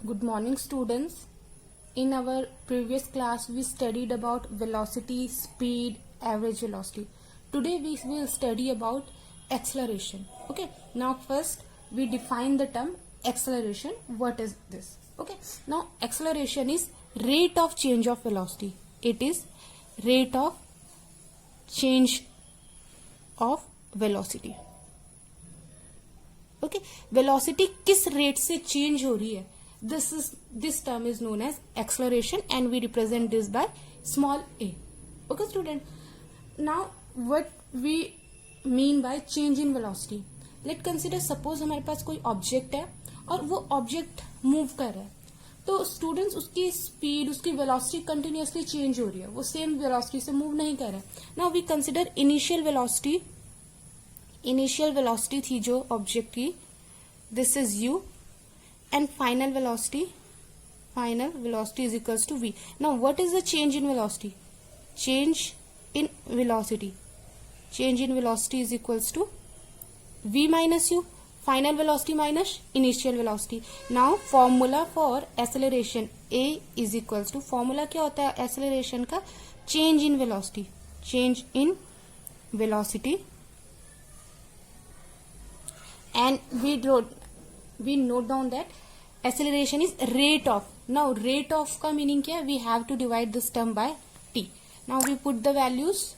Good morning, students. In our previous class, we studied about velocity, speed, average velocity. Today, we will study about acceleration. Okay. Now, first, we define the term acceleration. What is this? Okay. Now, acceleration is rate of change of velocity. It is rate of change of velocity. Okay. Velocity किस rate से change हो रही है? This term is known as acceleration, and we represent this by small a. Okay, student. Now, what we mean by change in velocity? Let's consider, suppose हमारे पास कोई object है और वो object move कर रहा है, तो स्टूडेंट्स उसकी स्पीड, उसकी वेलोसिटी कंटिन्यूअसली चेंज हो रही है, वो सेम वेलोसिटी से मूव नहीं कर रहा है. Now we consider initial velocity थी जो ऑब्जेक्ट की, this is u, and final velocity is equals to v. Now what is the change in velocity? Change in velocity is equals to v minus u, final velocity minus initial velocity. Now formula for acceleration a is equals to, formula क्या होता है acceleration का? change in velocity, and we note down that acceleration is rate of. Now rate of का meaning क्या है? We have to divide this term by t. Now we put the values,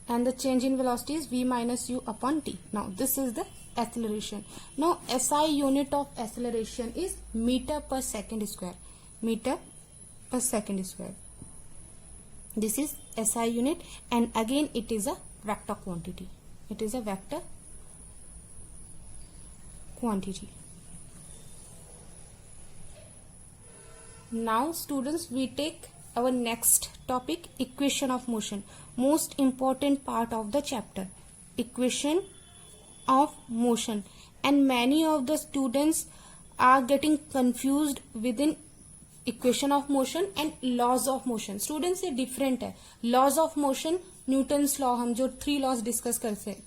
and the change in velocity is v minus u upon t. Now this is the acceleration. Now SI unit of acceleration is meter per second square. This is SI unit, and again it is a vector quantity. Now students, we take our next topic, equation of motion, most important part of the chapter, equation of motion. And many of the students are getting confused within equation of motion and laws of motion. Students, ये different है. Laws of motion, Newton's law, हम जो 3 laws discuss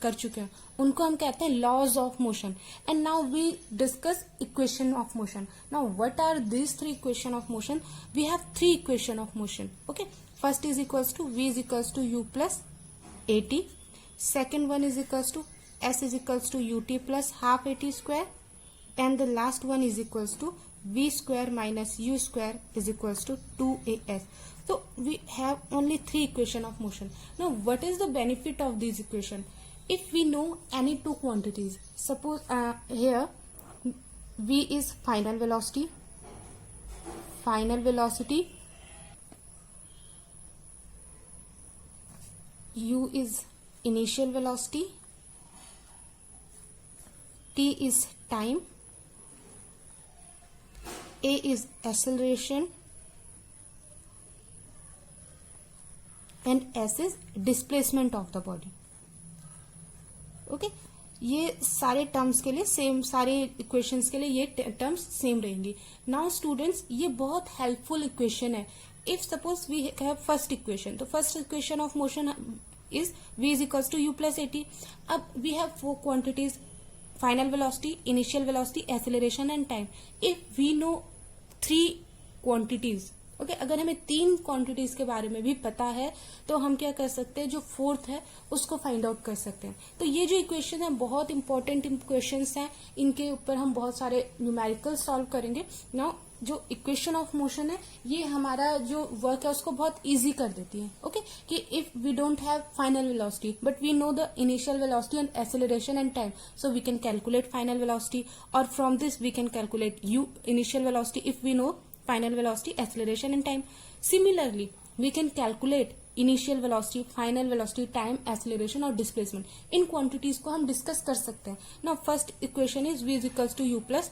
कर चुके हैं उनको हम कहते हैं laws of motion. And now we discuss equation of motion. Now what are this 3 equation of motion? We have 3 equation of motion. Okay, first is equals to v is equals to u plus at. Second one is equals to s is equals to ut plus half at square, and the last one is equals to v square minus u square is equals to 2as. So we have only 3 equation of motion. Now what is the benefit of these equation? If we know any 2 quantities, suppose here v is final velocity, u is initial velocity, t is time, a is acceleration, and s is displacement of the body. Okay, ये सारे terms के लिए same, सारे equations के लिए ये terms same रहेंगी. Now students, ये बहुत हेल्पफुल इक्वेशन है. If suppose we have first equation, तो first equation of motion is v is equals to u plus at. अब we have 4 quantities, final velocity, initial velocity, acceleration and time. If we know 3 quantities, okay, अगर हमें 3 quantities के बारे में भी पता है तो हम क्या कर सकते हैं, जो 4th है उसको फाइंड आउट कर सकते हैं. तो ये जो इक्वेशन है बहुत इंपॉर्टेंट इक्वेशंस हैं, इनके ऊपर हम बहुत सारे न्यूमेरिकल सॉल्व करेंगे. नाउ जो इक्वेशन ऑफ मोशन है ये हमारा जो वर्क है उसको बहुत इजी कर देती है. ओके, कि if we don't have final velocity but we know the initial velocity and acceleration and time, so we can calculate final velocity, और from this we can calculate u initial velocity if we know final velocity, acceleration and time. Similarly, we can calculate initial velocity, final velocity, time, acceleration और displacement. इन quantities को हम discuss कर सकते हैं. Now first equation is v is equals to u plus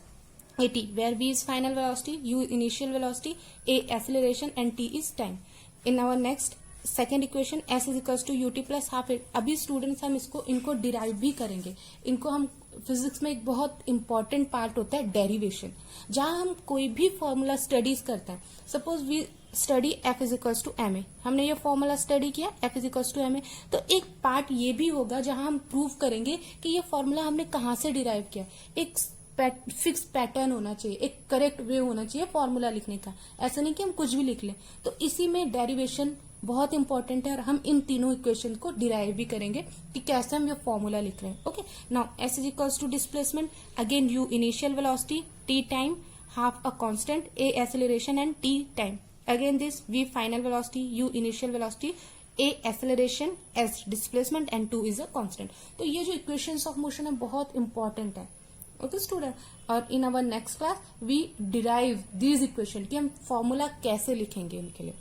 at, where v is final velocity, u initial velocity, a acceleration and t is time. In our next second equation s is equals to ut plus half at. अभी students हम इनको derive भी करेंगे. इनको हम physics में एक बहुत इंपॉर्टेंट पार्ट होता है डेरिवेशन, जहां हम कोई भी फॉर्मूला स्टडीज करते हैं. Suppose we study f is equals to ma, हमने ये फॉर्मूला स्टडी किया f is equals to ma, तो एक पार्ट ये भी होगा जहां हम प्रूव करेंगे कि ये फॉर्मूला हमने कहाँ से डिराइव किया. एक फिक्स पैटर्न होना चाहिए, एक करेक्ट वे होना चाहिए फॉर्मूला लिखने का। ऐसा नहीं कि हम कुछ भी लिख लें। तो इसी में डेरिवेशन बहुत इंपॉर्टेंट है और हम इन तीनों इक्वेशन को डिराइव भी करेंगे कि कैसे हम ये फॉर्मूला लिख रहे हैं। Okay, now S is equals to displacement, again U initial velocity, T time, half a constant, a acceleration and t time. Again this v final velocity, u initial velocity, a acceleration, s displacement and 2 is a constant. तो ये जो equations of motion है बहुत important है। Okay student, और in our next class we derive these equation कि हम formula कैसे लिखेंगे इनके लिए।